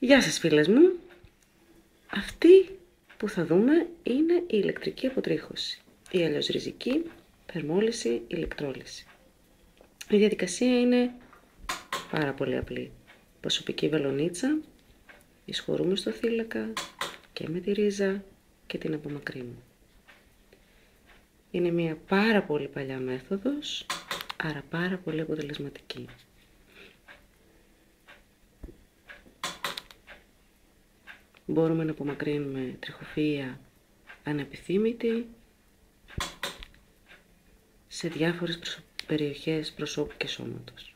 Γεια σας φίλες μου. Αυτή που θα δούμε είναι η ηλεκτρική αποτρίχωση ή αλλιώς ριζική θερμόλυση ηλεκτρόλυση. Η διαδικασία είναι πάρα πολύ απλή. Προσωπική βελονίτσα, εισχωρούμε στο θύλακα και με τη ρίζα και την απομακρύνουμε. Είναι μια πάρα πολύ παλιά μέθοδος, άρα πάρα πολύ αποτελεσματική. Μπορούμε να απομακρύνουμε τριχοφυΐα ανεπιθύμητη σε διάφορες περιοχές προσώπου και σώματος.